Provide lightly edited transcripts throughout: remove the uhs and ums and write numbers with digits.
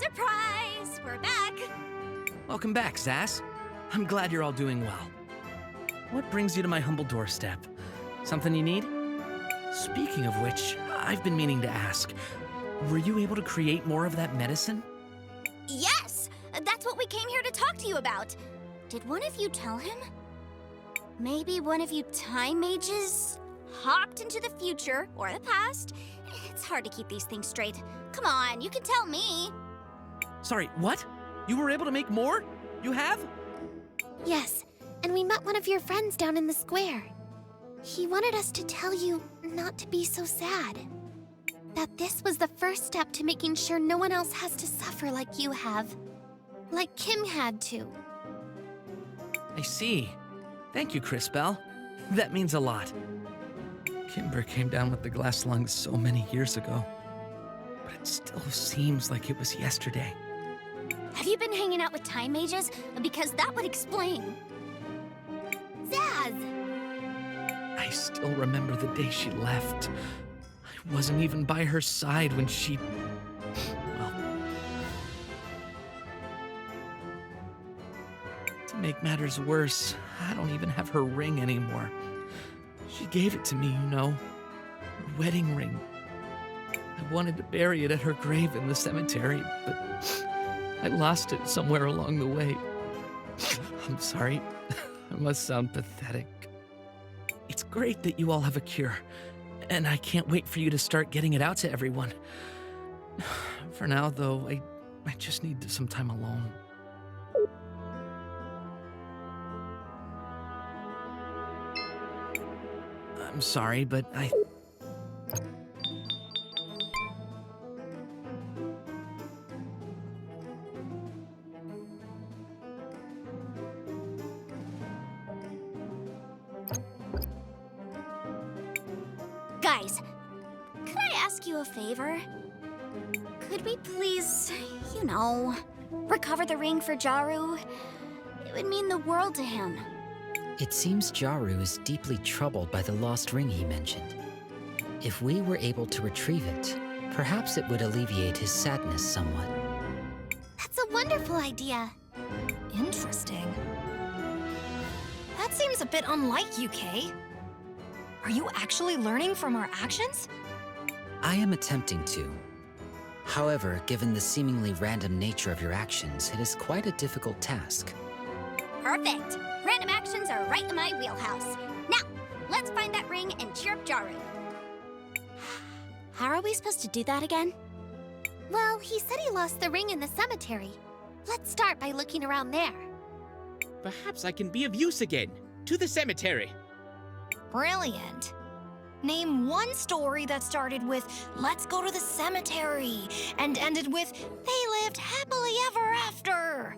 Surprise! We're back! Welcome back, Zaz. I'm glad you're all doing well. What brings you to my humble doorstep? Something you need? Speaking of which, I've been meaning to ask. Were you able to create more of that medicine? Yes! That's what we came here to talk to you about. Did one of you tell him? Maybe one of you time mages hopped into the future or the past? It's hard to keep these things straight. Come on, you can tell me. Sorry, what? You were able to make more? You have? Yes, and we met one of your friends down in the square. He wanted us to tell you not to be so sad. That this was the first step to making sure no one else has to suffer like you have. Like Kim had to. I see. Thank you, CrisTales. That means a lot. Kimber came down with the glass lungs so many years ago, but it still seems like it was yesterday. Have you been hanging out with time mages? Because that would explain. Zaz! I still remember the day she left. I wasn't even by her side when she... Well... To make matters worse, I don't even have her ring anymore. She gave it to me, you know. Her wedding ring. I wanted to bury it at her grave in the cemetery, but I lost it somewhere along the way. I'm sorry. I must sound pathetic. It's great that you all have a cure, and I can't wait for you to start getting it out to everyone. For now, though, I just need some time alone. I'm sorry, but I... Guys, could I ask you a favor? Could we please, you know, recover the ring for Jaru? It would mean the world to him. It seems Jaru is deeply troubled by the lost ring he mentioned. If we were able to retrieve it, perhaps it would alleviate his sadness somewhat. That's a wonderful idea. Interesting. That seems a bit unlike you, Kay. Are you actually learning from our actions? I am attempting to. However, given the seemingly random nature of your actions, it is quite a difficult task. Perfect. Random actions are right in my wheelhouse. Now, let's find that ring and cheer up Jaru. How are we supposed to do that again? Well, he said he lost the ring in the cemetery. Let's start by looking around there. Perhaps I can be of use again. To the cemetery. Brilliant. Name one story that started with, "Let's go to the cemetery," and ended with, "They lived happily ever after."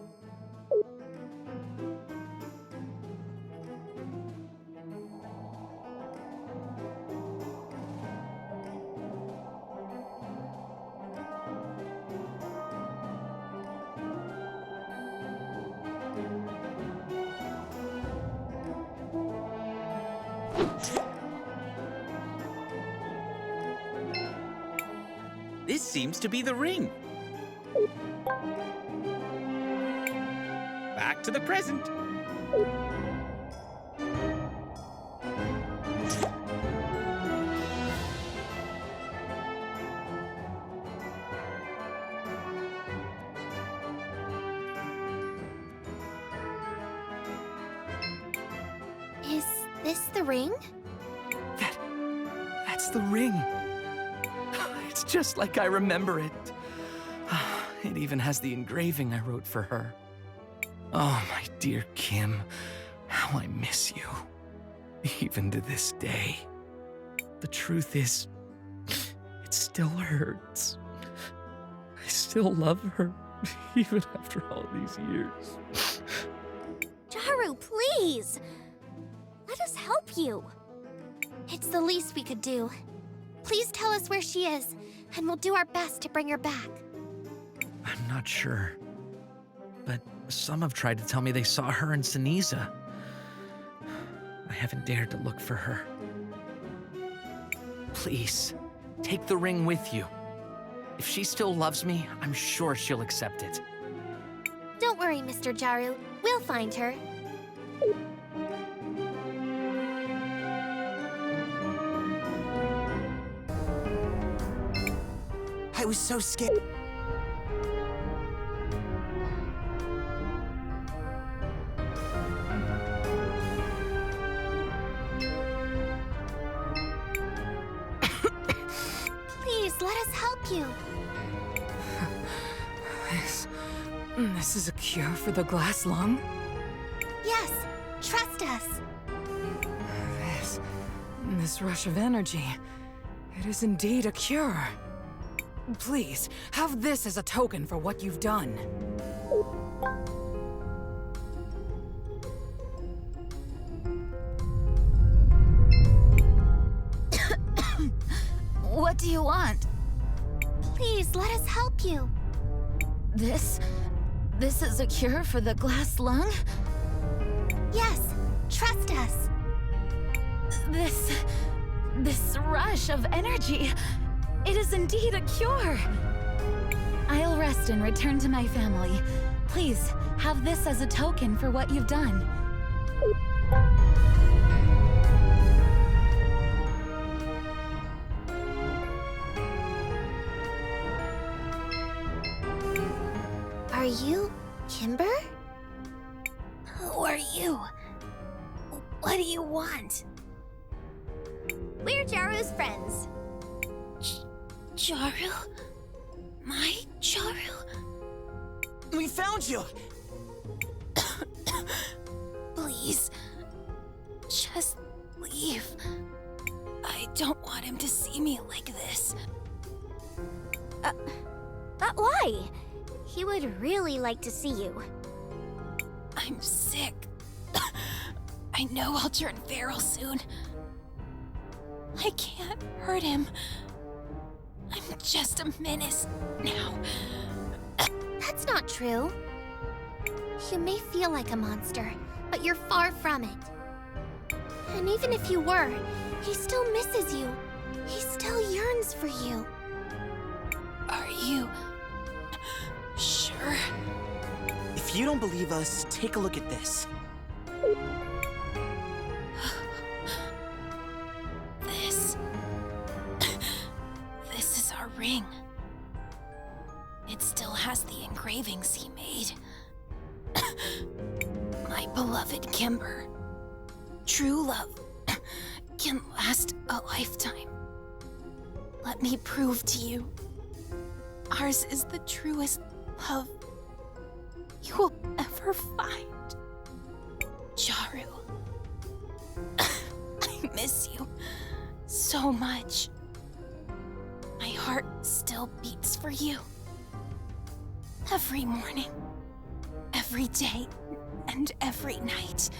This seems to be the ring. Back to the present. Is this the ring? That's the ring. It's just like I remember it. It even has the engraving I wrote for her. Oh, my dear Kim, how I miss you. Even to this day. The truth is, it still hurts. I still love her, even after all these years. Jaru, please! Let us help you. It's the least we could do. Please tell us where she is, and we'll do our best to bring her back. I'm not sure. But some have tried to tell me they saw her in Seniza. I haven't dared to look for her. Please, take the ring with you. If she still loves me, I'm sure she'll accept it. Don't worry, Mr. Jaru. We'll find her. I was so scared. Please, let us help you. This is a cure for the glass lung? Yes, trust us. This rush of energy, it is indeed a cure. Please, have this as a token for what you've done. What do you want? Please, let us help you. This is a cure for the glass lung? Yes, trust us. This rush of energy, it is indeed a cure. I'll rest and return to my family. Please, have this as a token for what you've done. Are you Kimber? Who are you? What do you want? We're Jaru's friends. Jaru? My Jaru? We found you! Please, just leave. I don't want him to see me like this. Why? He would really like to see you. I'm sick. I know I'll turn feral soon. I can't hurt him. I'm just a menace now. That's not true. You may feel like a monster, but you're far from it. And even if you were, he still misses you. He still yearns for you. Are you sure? If you don't believe us, take a look at this. This is our ring. It still has the engravings he made. My beloved Kimber. True love can last a lifetime. Let me prove to you, ours is the truest love you will ever find. Jaru, I miss you so much. My heart still beats for you. Every morning, every day, and every night.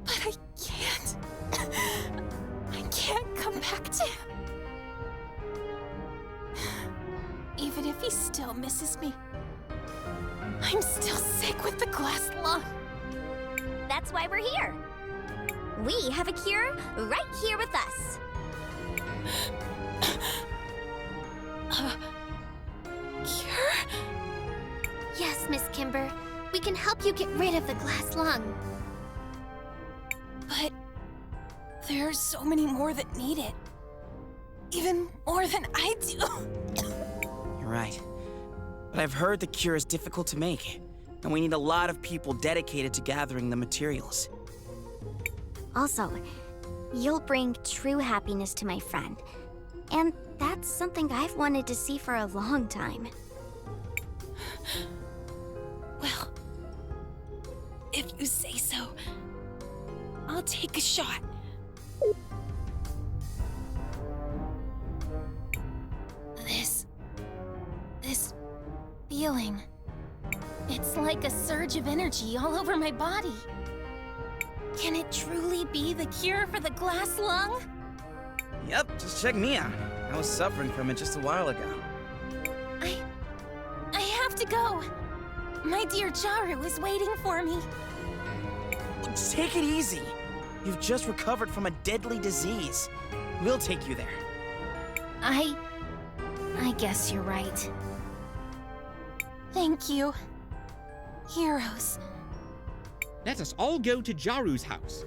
But I can't. I can't come back to him. Even if he still misses me, I'm still sick with the glass lung. That's why we're here. We have a cure right here with us. Cure? Yes, Miss Kimber. We can help you get rid of the glass lung. But there are so many more that need it. Even more than I do. You're right. But I've heard the cure is difficult to make, and we need a lot of people dedicated to gathering the materials. Also, you'll bring true happiness to my friend. And that's something I've wanted to see for a long time. Well, if you say so, I'll take a shot. This feeling, it's like a surge of energy all over my body. Can it truly be the cure for the glass lung? Yep, just check me out. I was suffering from it just a while ago. I have to go. My dear Jaru is waiting for me. Take it easy. You've just recovered from a deadly disease. We'll take you there. I guess you're right. Thank you, heroes. Let us all go to Jaru's house.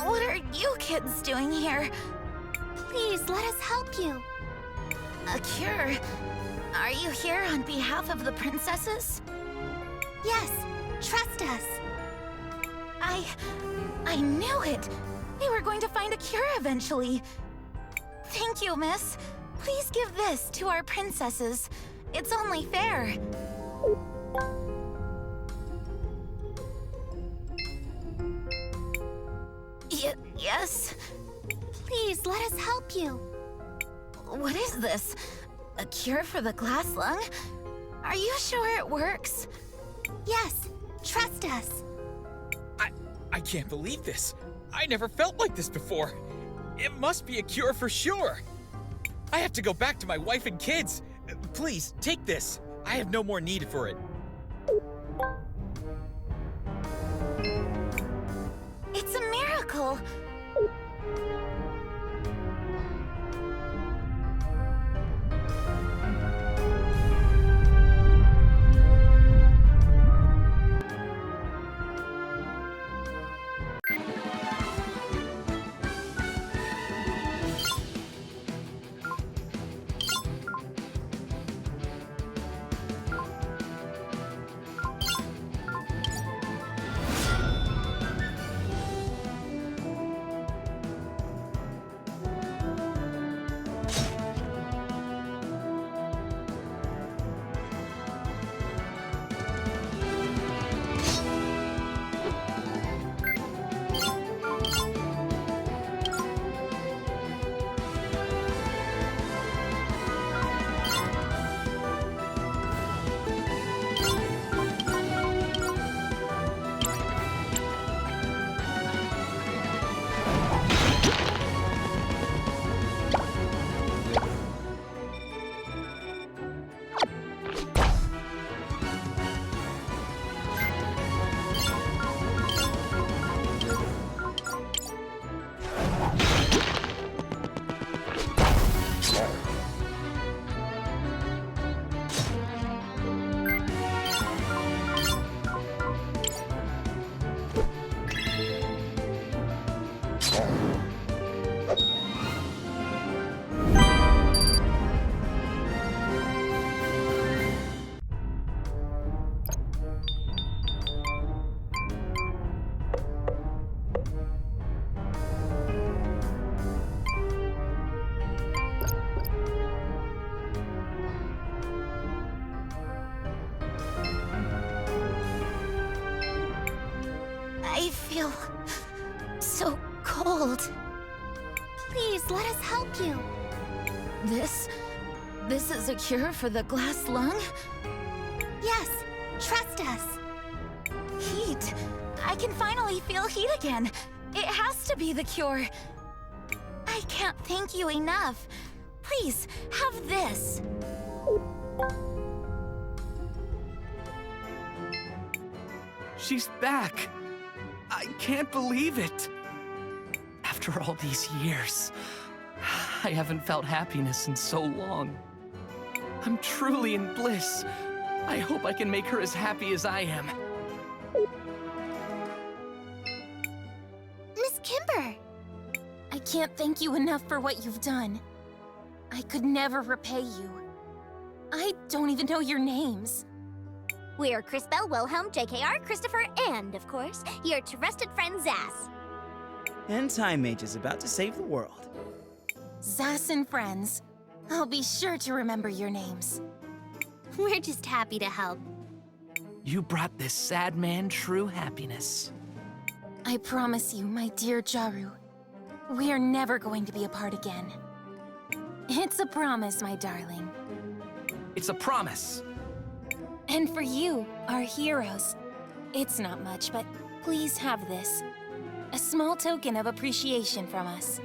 What are you kids doing here? Please, let us help you. A cure? Are you here on behalf of the princesses? Yes, trust us. I knew it! They were going to find a cure eventually. Thank you, miss. Please give this to our princesses. It's only fair. Yes? Please, let us help you. What is this? A cure for the glass lung? Are you sure it works? Yes, trust us. I can't believe this. I never felt like this before. It must be a cure for sure. I have to go back to my wife and kids. Please, take this. I have no more need for it. It's a miracle! I feel so cold. Please, let us help you. This is a cure for the glass lung? Yes, trust us. Heat. I can finally feel heat again. It has to be the cure. I can't thank you enough. Please, have this. She's back. I can't believe it. After all these years, I haven't felt happiness in so long. I'm truly in bliss. I hope I can make her as happy as I am. Miss Kimber! I can't thank you enough for what you've done. I could never repay you. I don't even know your names. We're Crisbel, Wilhelm, JKR, Christopher, and, of course, your trusted friend Zaz. And Time Mage is about to save the world. Zaz and friends. I'll be sure to remember your names. We're just happy to help. You brought this sad man true happiness. I promise you, my dear Jaru, we are never going to be apart again. It's a promise, my darling. It's a promise. And for you, our heroes, it's not much, but please have this. A small token of appreciation from us.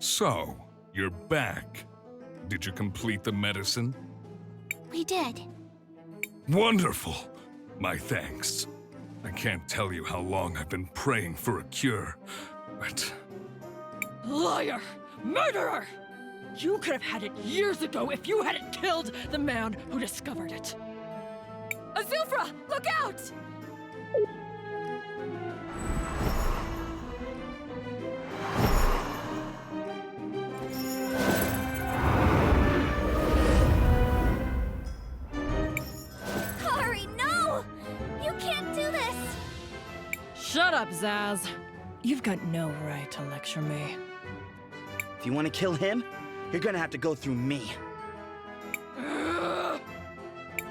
So, you're back. Did you complete the medicine? We did. Wonderful! My thanks. I can't tell you how long I've been praying for a cure, but... Liar! Murderer! You could have had it years ago if you hadn't killed the man who discovered it. Azufra, look out! Kari, no! You can't do this! Shut up, Zaz. You've got no right to lecture me. If you want to kill him, you're gonna have to go through me.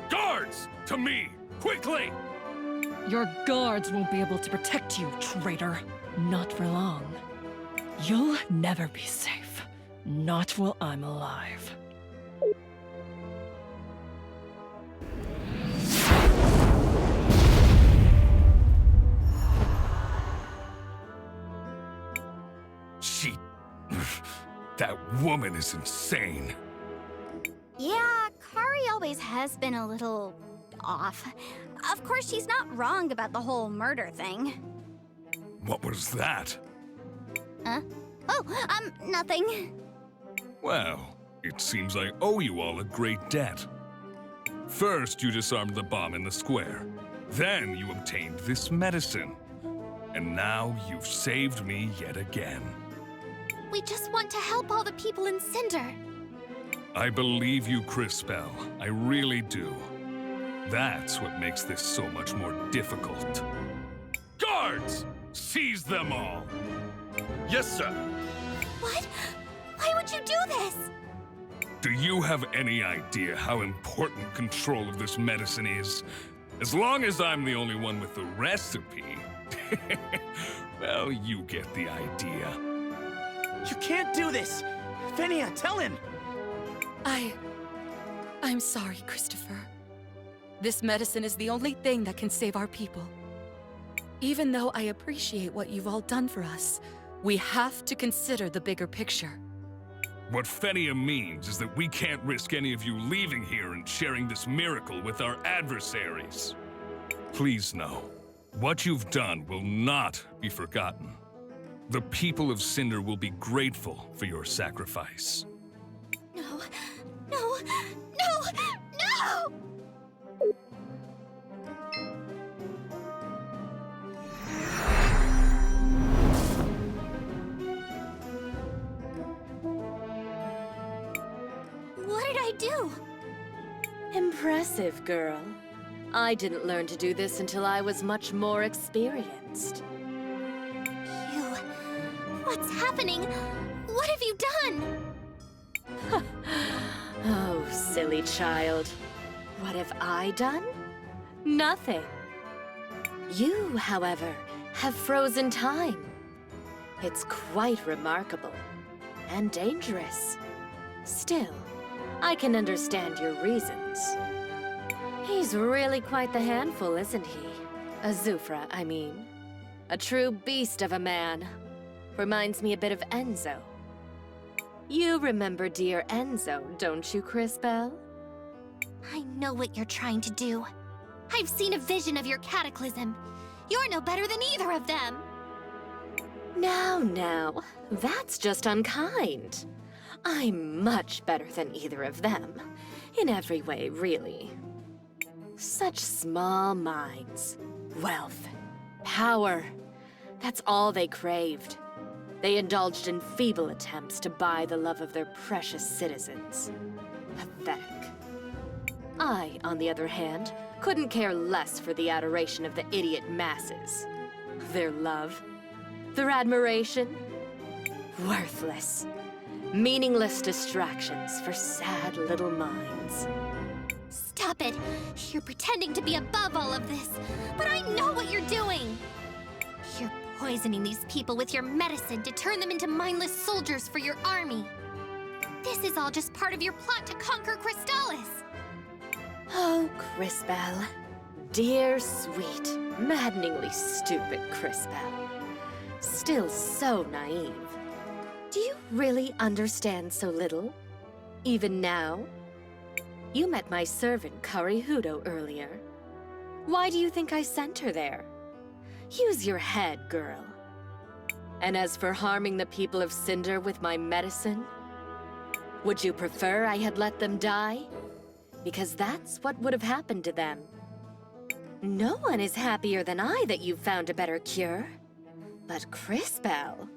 Guards! To me! Quickly! Your guards won't be able to protect you, traitor. Not for long. You'll never be safe. Not while I'm alive. She... that woman is insane. Yeah, Kari always has been a little off. Of course, she's not wrong about the whole murder thing. What was that? Huh? Oh, nothing. Well, it seems I owe you all a great debt. First, you disarmed the bomb in the square. Then you obtained this medicine. And now you've saved me yet again. We just want to help all the people in Cinder. I believe you, CrisTales. I really do. That's what makes this so much more difficult. Guards! Seize them all! Yes, sir. What? Why would you do this? Do you have any idea how important control of this medicine is? As long as I'm the only one with the recipe, well, you get the idea. You can't do this! Fenia, tell him! I'm sorry, Christopher. This medicine is the only thing that can save our people. Even though I appreciate what you've all done for us, we have to consider the bigger picture. What Fenia means is that we can't risk any of you leaving here and sharing this miracle with our adversaries. Please know, what you've done will not be forgotten. The people of Cinder will be grateful for your sacrifice. No, no, no, no! What did I do? Impressive, girl. I didn't learn to do this until I was much more experienced. What's happening? What have you done? Oh, silly child. What have I done? Nothing. You, however, have frozen time. It's quite remarkable. And dangerous. Still, I can understand your reasons. He's really quite the handful, isn't he? Azufra, I mean. A true beast of a man. Reminds me a bit of Enzo. You remember dear Enzo, don't you, CrisTales? I know what you're trying to do. I've seen a vision of your cataclysm. You're no better than either of them. Now, that's just unkind. I'm much better than either of them. In every way, really. Such small minds. Wealth. Power. That's all they craved. They indulged in feeble attempts to buy the love of their precious citizens. Pathetic. I, on the other hand, couldn't care less for the adoration of the idiot masses. Their love, their admiration, worthless, meaningless distractions for sad little minds. Stop it! You're pretending to be above all of this, but I know what you're doing! You're poisoning these people with your medicine to turn them into mindless soldiers for your army. This is all just part of your plot to conquer CrisTales. Oh, CrisTales. Dear, sweet, maddeningly stupid CrisTales. Still so naive. Do you really understand so little? Even now? You met my servant, Karihudo, earlier. Why do you think I sent her there? Use your head, girl. And as for harming the people of Cinder with my medicine, would you prefer I had let them die? Because that's what would have happened to them. No one is happier than I that you've found a better cure. But CrisTales,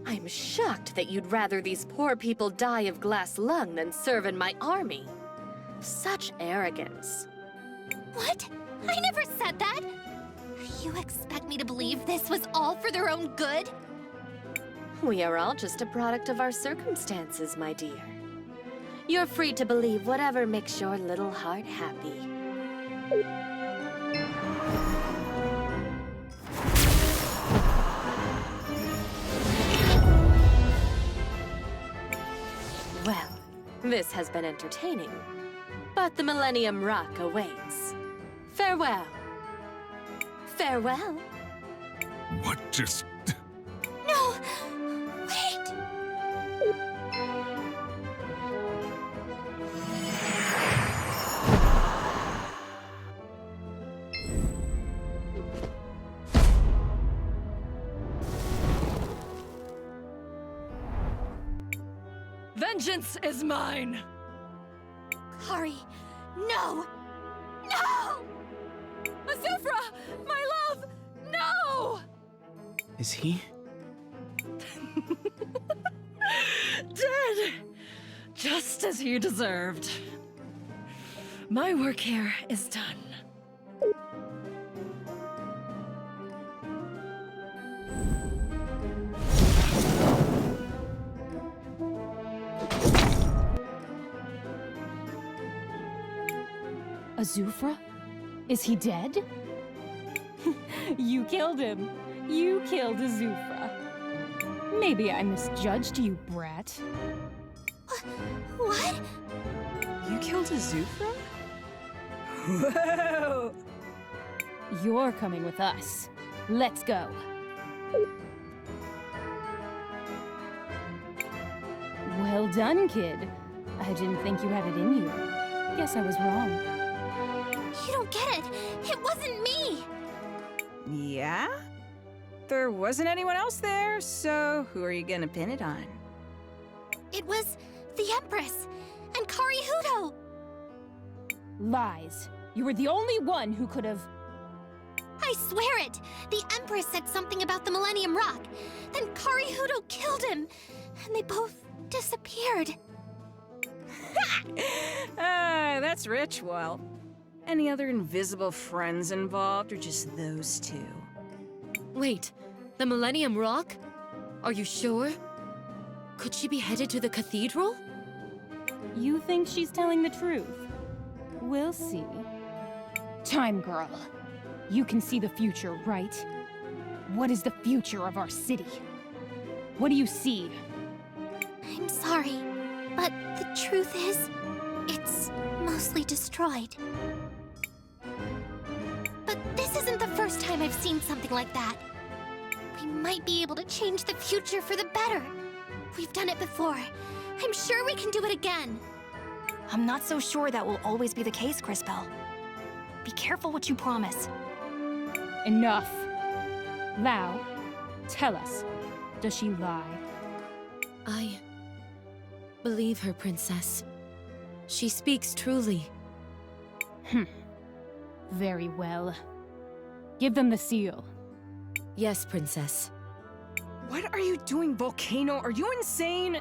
I'm shocked that you'd rather these poor people die of glass lung than serve in my army. Such arrogance. What? I never said that! You expect me to believe this was all for their own good? We are all just a product of our circumstances, my dear. You're free to believe whatever makes your little heart happy. Well, this has been entertaining. But the Millennium Rock awaits. Farewell. Farewell. What just... No! Wait! Vengeance is mine! Kari, no! No! Azufra! My love! No! Is he? Dead! Just as he deserved. My work here is done. Azufra? Is he dead? You killed him. You killed Azufra. Maybe I misjudged you, brat. What? You killed Azufra? Whoa! You're coming with us. Let's go. Well done, kid. I didn't think you had it in you. Guess I was wrong. You don't get it. It wasn't me. Yeah? There wasn't anyone else there, so who are you gonna pin it on? It was the Empress and Karihudo. Lies. You were the only one who could have... I swear it. The Empress said something about the Millennium Rock. Then Karihudo killed him, and they both disappeared. That's rich. Well, any other invisible friends involved, or just those two? Wait, the Millennium Rock? Are you sure? Could she be headed to the cathedral? You think she's telling the truth? We'll see. Time Girl. You can see the future, right? What is the future of our city? What do you see? I'm sorry, but the truth is, it's mostly destroyed. But this isn't the first time I've seen something like that. We might be able to change the future for the better. We've done it before. I'm sure we can do it again. I'm not so sure that will always be the case, CrisTales. Be careful what you promise. Enough. Lao, tell us, does she lie? I believe her, Princess. She speaks truly. Very well. Give them the seal. Yes, Princess. What are you doing, Volcano? Are you insane?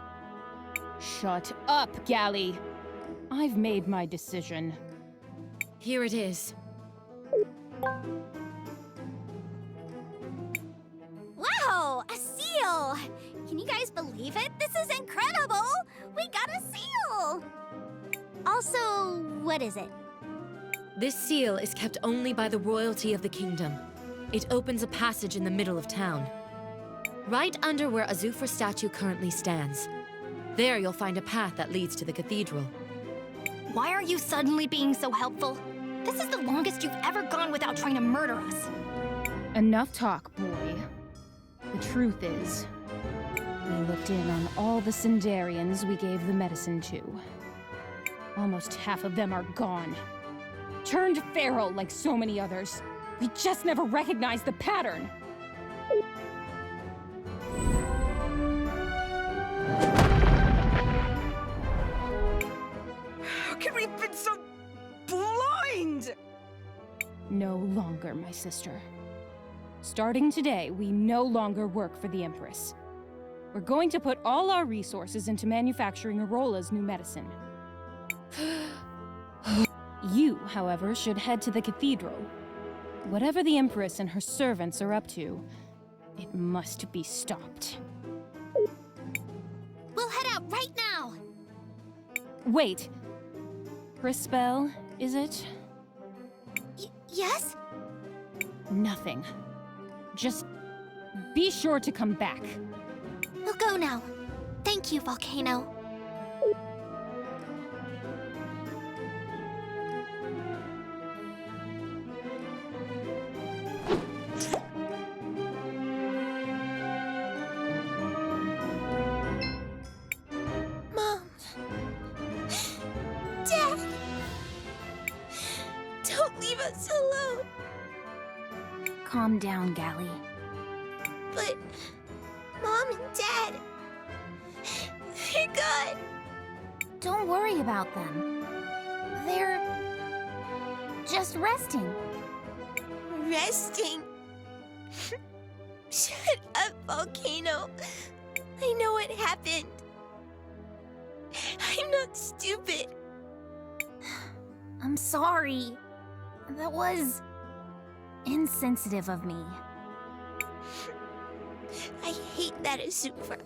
Shut up, Gally. I've made my decision. Here it is. Wow, a seal! Can you guys believe it? This is incredible! We got a seal! Also, what is it? This seal is kept only by the royalty of the kingdom. It opens a passage in the middle of town. Right under where Azufra's statue currently stands. There you'll find a path that leads to the cathedral. Why are you suddenly being so helpful? This is the longest you've ever gone without trying to murder us. Enough talk, boy. The truth is, we looked in on all the Sindarians we gave the medicine to. Almost half of them are gone. Turned feral like so many others. We just never recognized the pattern. How can we have been so blind? No longer, my sister. Starting today, we no longer work for the Empress. We're going to put all our resources into manufacturing Arola's new medicine. You, however, should head to the cathedral. Whatever the Empress and her servants are up to, it must be stopped. We'll head out right now! Wait. CrisTales, is it? Yes? Nothing. Just be sure to come back. We'll go now. Thank you, Volcano. Mom. Dad. Don't leave us alone. Calm down, Gally. But Mom and Dad, they're gone. Don't worry about them. They're just resting. Resting? Shut up, Volcano. I know what happened. I'm not stupid. I'm sorry. That was insensitive of me. I hate that Azufra.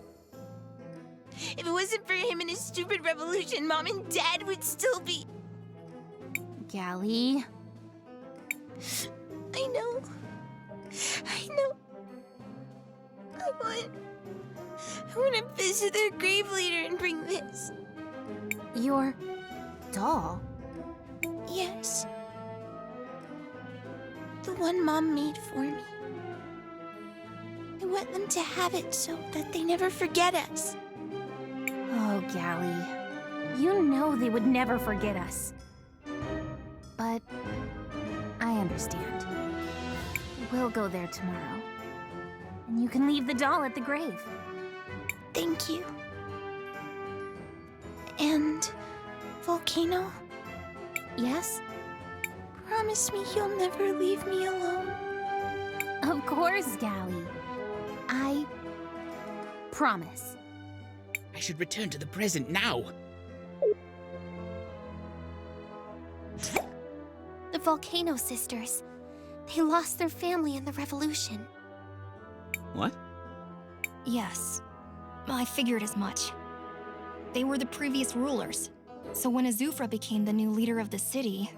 If it wasn't for him and his stupid revolution, Mom and Dad would still be... Gally? I know. I want to visit their grave leader and bring this. Your doll? Yes. The one Mom made for me. I want them to have it so that they never forget us. Oh, Gally. You know they would never forget us. But I understand. We'll go there tomorrow. And you can leave the doll at the grave. Thank you. And Volcano, Yes? promise me you'll never leave me alone. Of course, Gally. I promise. I should return to the present now. The Volcano sisters. They lost their family in the revolution. What? Yes. I figured as much. They were the previous rulers. So when Azufra became the new leader of the city...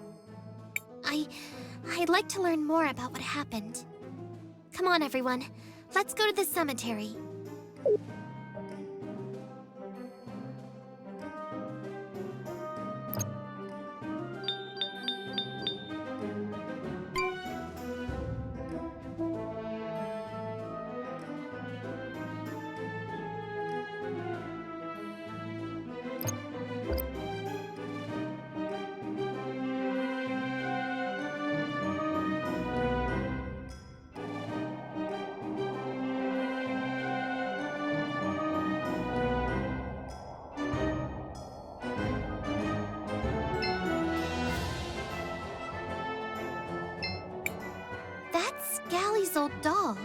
I'd like to learn more about what happened. Come on, everyone. Let's go to the cemetery. That's Gally's old doll.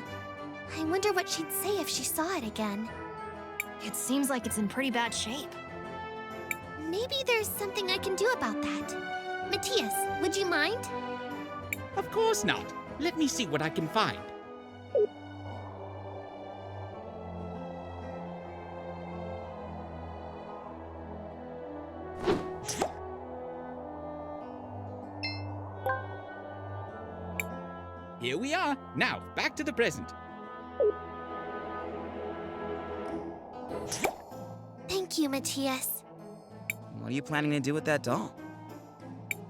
I wonder what she'd say if she saw it again. It seems like it's in pretty bad shape. Maybe there's something I can do about that. Matthias, would you mind? Of course not. Let me see what I can find. Here we are. Now, back to the present. Thank you, Matthias. What are you planning to do with that doll?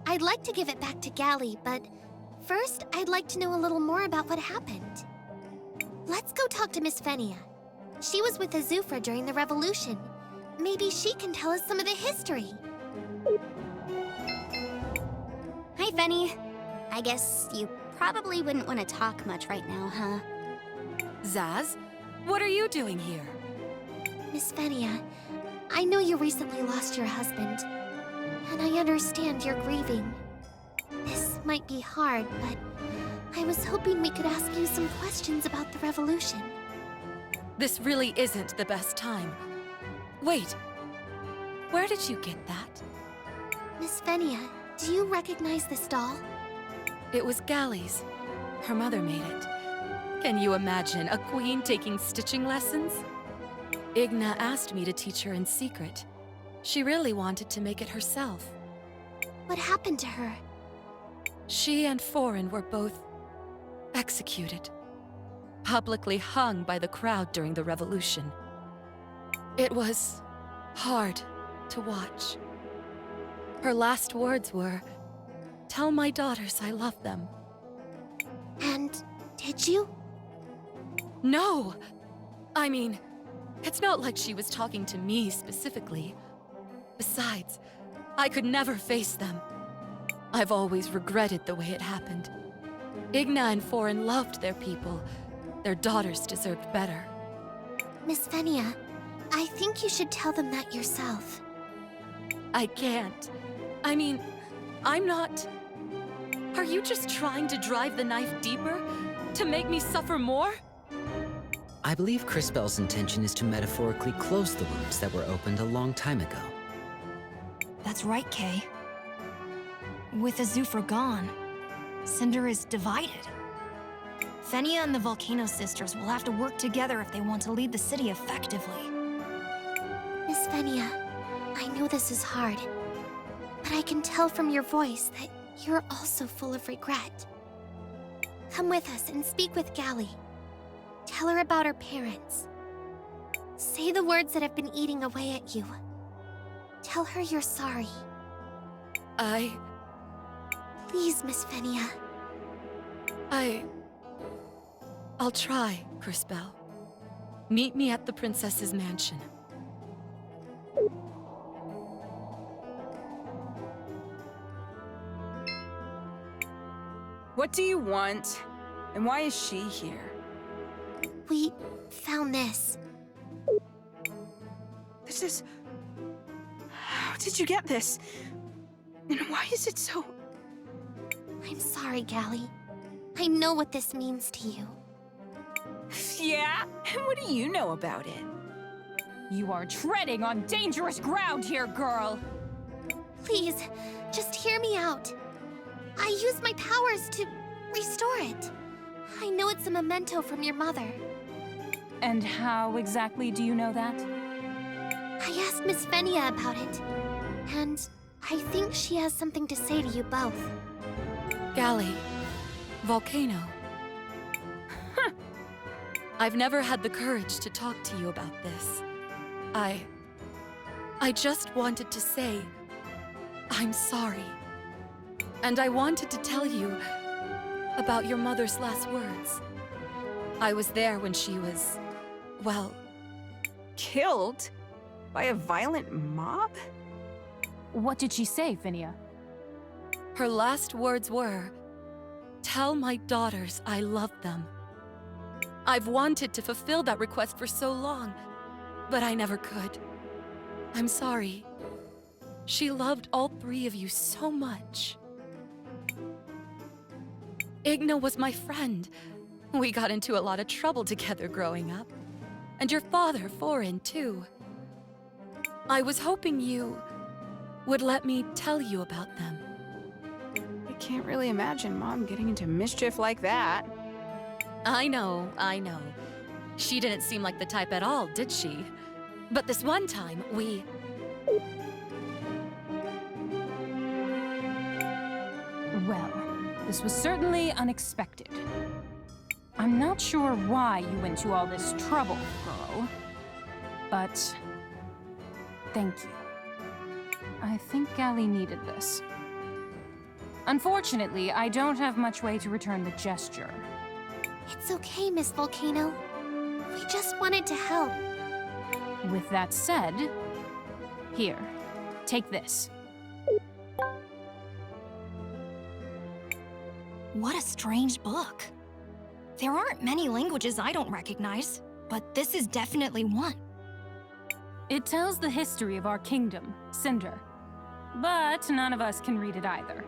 I'd like to give it back to Gally, but first, I'd like to know a little more about what happened. Let's go talk to Miss Fenia. She was with Azufra during the revolution. Maybe she can tell us some of the history. Hi, Fenny. I guess you probably wouldn't want to talk much right now, huh? Zaz, what are you doing here? Miss Fenia, I know you recently lost your husband, and I understand you're grieving. This might be hard, but I was hoping we could ask you some questions about the revolution. This really isn't the best time. Wait, where did you get that? Miss Fenia, do you recognize this doll? It was Gally's. Her mother made it. Can you imagine a queen taking stitching lessons? Igna asked me to teach her in secret. She really wanted to make it herself. What happened to her? She and Foreign were both executed. Publicly hung by the crowd during the revolution. It was hard to watch. Her last words were, "Tell my daughters I love them." And did you? No! I mean, it's not like she was talking to me specifically. Besides, I could never face them. I've always regretted the way it happened. Igna and Foreign loved their people. Their daughters deserved better. Miss Fenia, I think you should tell them that yourself. I can't. I mean, I'm not... Are you just trying to drive the knife deeper? To make me suffer more? I believe CrisTales' intention is to metaphorically close the wounds that were opened a long time ago. That's right, Kay. With Azufra gone, Cinder is divided. Fenia and the Volcano Sisters will have to work together if they want to lead the city effectively. Miss Fenia, I know this is hard, but I can tell from your voice that you're also full of regret. Come with us and speak with Gally. Tell her about her parents. Say the words that have been eating away at you. Tell her you're sorry. Please, Miss Fenia. I'll try, CrisTales. Meet me at the princess's mansion. What do you want? And why is she here? We found this. This is... How did you get this? And why is it so... I'm sorry, Gally. I know what this means to you. Yeah? And what do you know about it? You are treading on dangerous ground here, girl! Please, just hear me out. I used my powers to restore it. I know it's a memento from your mother. And how exactly do you know that? I asked Miss Fenia about it, and I think she has something to say to you both. Gally, Volcano. I've never had the courage to talk to you about this. I just wanted to say, I'm sorry. And I wanted to tell you about your mother's last words. I was there when she was, well... Killed? By a violent mob? What did she say, Phinia? Her last words were, "Tell my daughters I love them." I've wanted to fulfill that request for so long, but I never could. I'm sorry. She loved all three of you so much. Igna was my friend. We got into a lot of trouble together growing up. And your father, Foreign, too. I was hoping you would let me tell you about them. I can't really imagine Mom getting into mischief like that. I know. She didn't seem like the type at all, did she? But this one time, Well, this was certainly unexpected. I'm not sure why you went to all this trouble, girl. But... thank you. I think Gally needed this. Unfortunately, I don't have much way to return the gesture. It's okay, Miss Volcano. We just wanted to help. With that said, here, take this. What a strange book. There aren't many languages I don't recognize, but this is definitely one. It tells the history of our kingdom, Cinder. But none of us can read it either.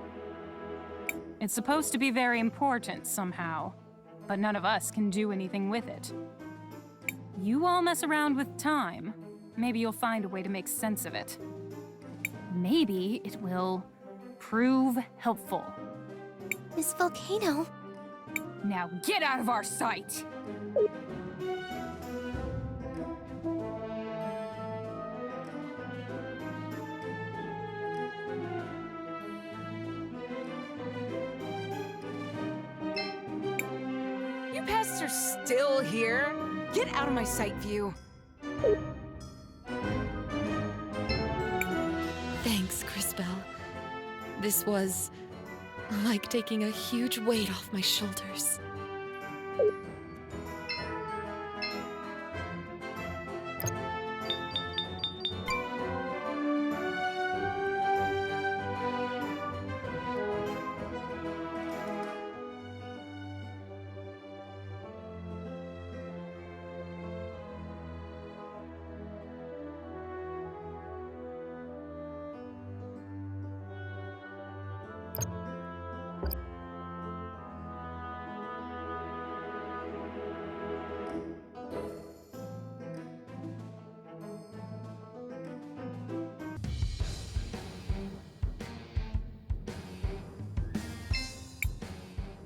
It's supposed to be very important somehow, but none of us can do anything with it. You all mess around with time. Maybe you'll find a way to make sense of it. Maybe it will prove helpful. Miss Volcano? Now get out of our sight! You pests are still here? Get out of my sight view. Thanks, CrisTales. This was like taking a huge weight off my shoulders.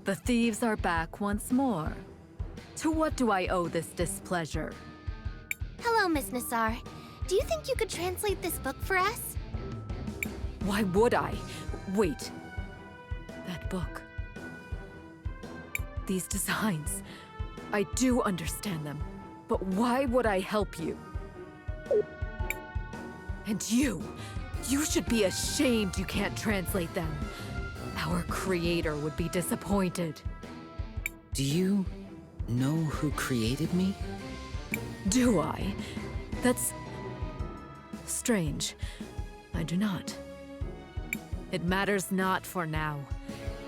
The thieves are back once more. To what do I owe this displeasure? Hello, Miss Nassar. Do you think you could translate this book for us? Why would I? Wait. That book. These designs. I do understand them. But why would I help you? And you should be ashamed you can't translate them. Our creator would be disappointed. Do you know who created me? Do I? That's strange. I do not. It matters not for now.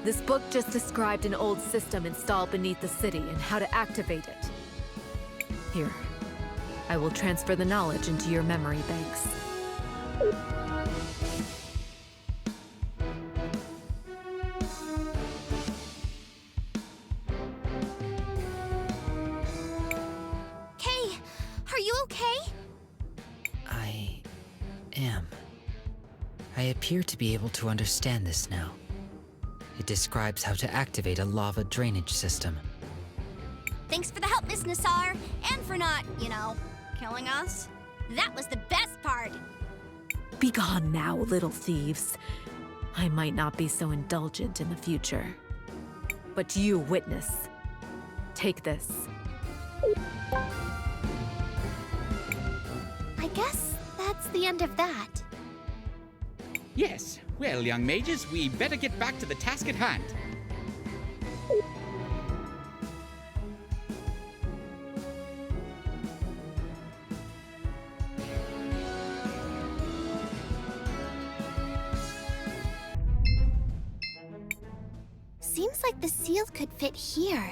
This book just described an old system installed beneath the city and how to activate it. Here, I will transfer the knowledge into your memory banks. Kay, are you okay? I am. I appear to be able to understand this now. It describes how to activate a lava drainage system. Thanks for the help, Miss Nassar, and for not, killing us. That was the best part. Be gone now, little thieves. I might not be so indulgent in the future. But you, witness. Take this. I guess that's the end of that. Yes. Well, young mages, we better get back to the task at hand. Seems like the seal could fit here.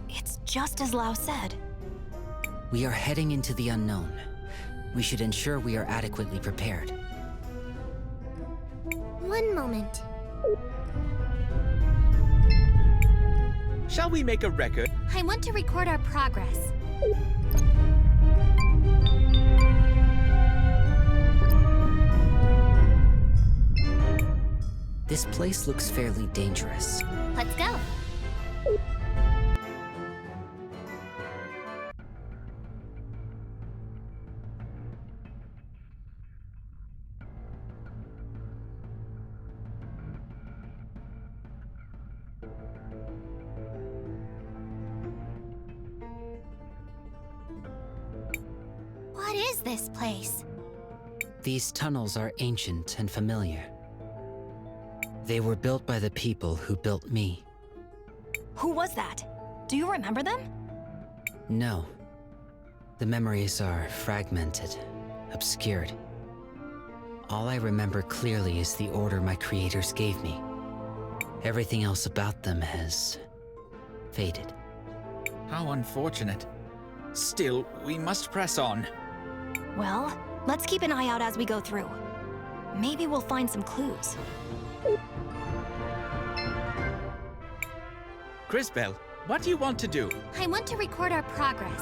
It's just as Lau said. We are heading into the unknown. We should ensure we are adequately prepared. One moment. Shall we make a record? I want to record our progress. This place looks fairly dangerous. Let's go. What is this place? These tunnels are ancient and familiar. They were built by the people who built me. Who was that? Do you remember them? No. The memories are fragmented, obscured. All I remember clearly is the order my creators gave me. Everything else about them has faded. How unfortunate. Still, we must press on. Well, let's keep an eye out as we go through. Maybe we'll find some clues. CrisTales, what do you want to do? I want to record our progress.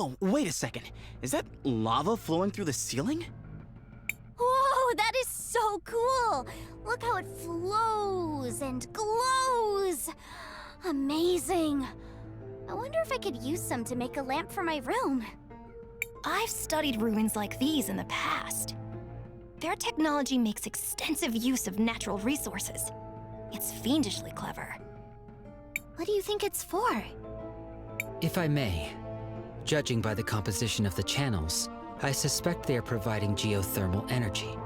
Whoa, wait a second. Is that lava flowing through the ceiling? Whoa, that is so cool! Look how it flows and glows! Amazing! I wonder if I could use some to make a lamp for my room. I've studied ruins like these in the past. Their technology makes extensive use of natural resources. It's fiendishly clever. What do you think it's for? If I may, judging by the composition of the channels, I suspect they are providing geothermal energy.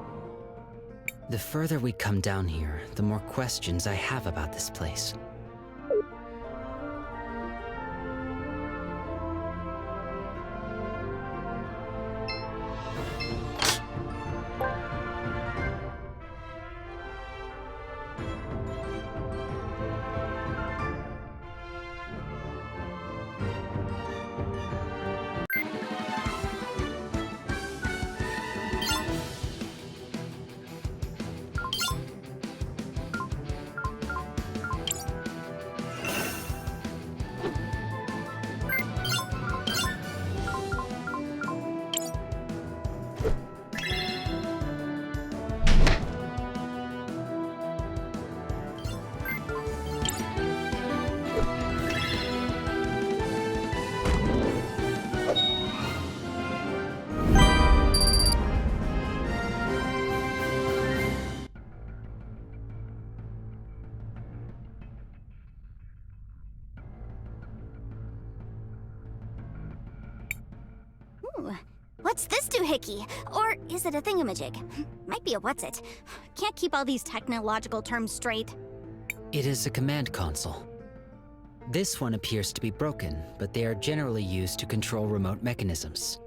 The further we come down here, the more questions I have about this place. Ooh, what's this doohickey? Or is it a thingamajig? Might be a what's-it. Can't keep all these technological terms straight. It is a command console. This one appears to be broken, but they are generally used to control remote mechanisms.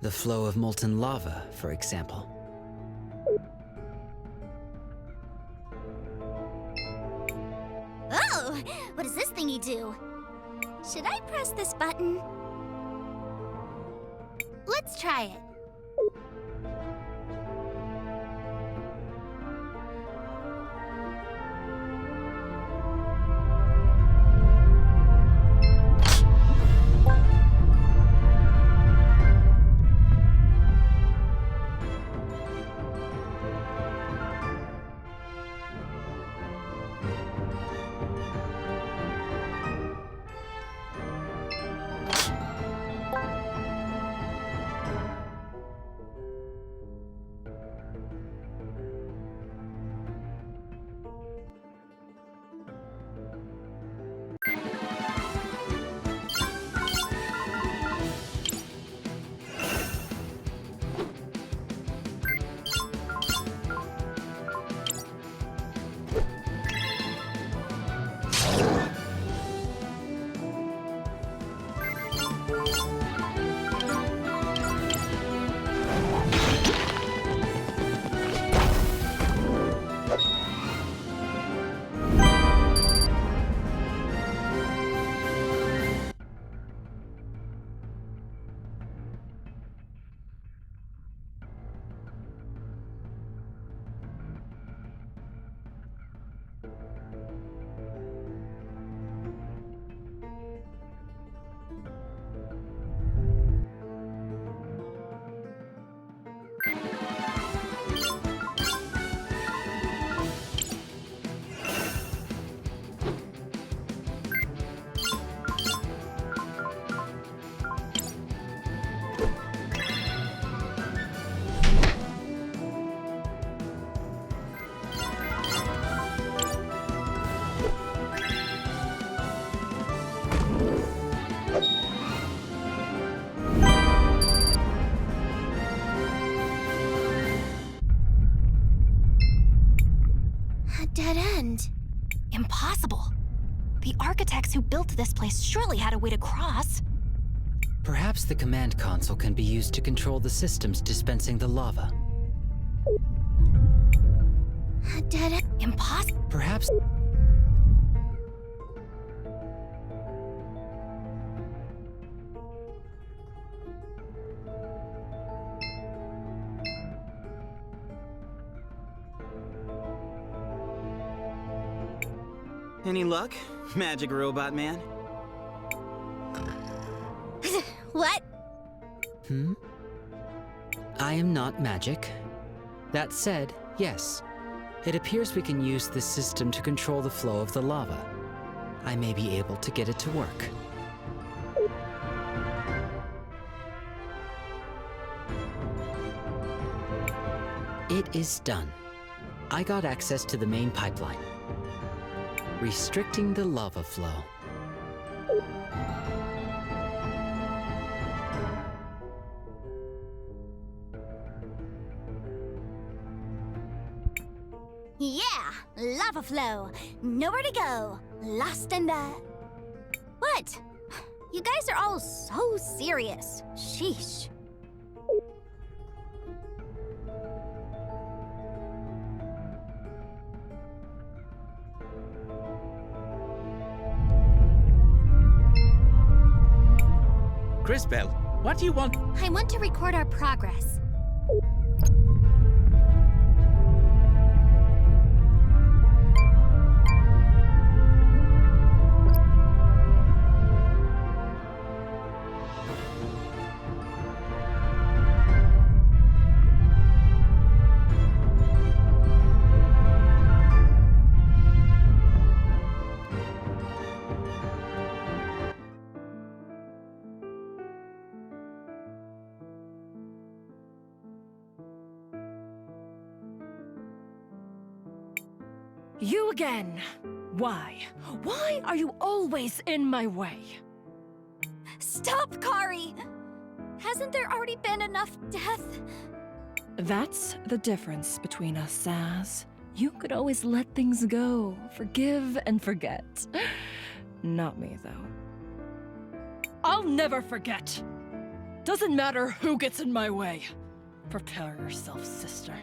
The flow of molten lava, for example. Oh! What does this thingy do? Should I press this button? Let's try it. Dead end. Impossible. The architects who built this place surely had a way to cross. Perhaps the command console can be used to control the systems dispensing the lava. A dead end. Impossible. Perhaps... Any luck, magic robot man? What? I am not magic. That said, yes. It appears we can use this system to control the flow of the lava. I may be able to get it to work. It is done. I got access to the main pipeline, restricting the lava flow. Yeah, lava flow. Nowhere to go. Lost in the... What? You guys are all so serious. Sheesh. CrisTales, what do you want? I want to record our progress. You again! Why? Why are you always in my way? Stop, Kari! Hasn't there already been enough death? That's the difference between us, Saz. You could always let things go, forgive and forget. Not me, though. I'll never forget! Doesn't matter who gets in my way. Prepare yourself, sister.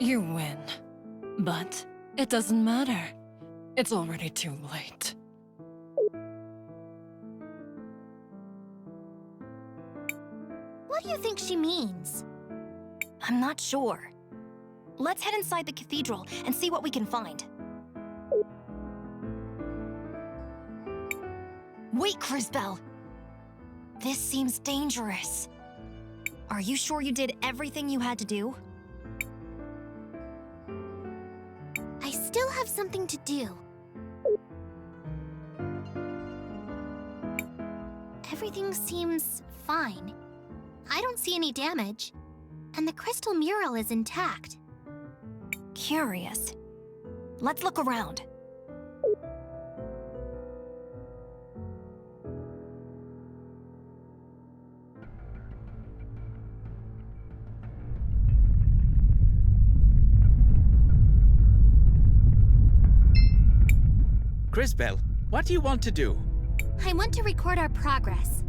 You win. But it doesn't matter. It's already too late. What do you think she means? I'm not sure. Let's head inside the cathedral and see what we can find. Wait, CrisTales! This seems dangerous. Are you sure you did everything you had to do? I still have something to do. Everything seems fine. I don't see any damage. And the crystal mural is intact. Curious. Let's look around. CrisTales, what do you want to do? I want to record our progress.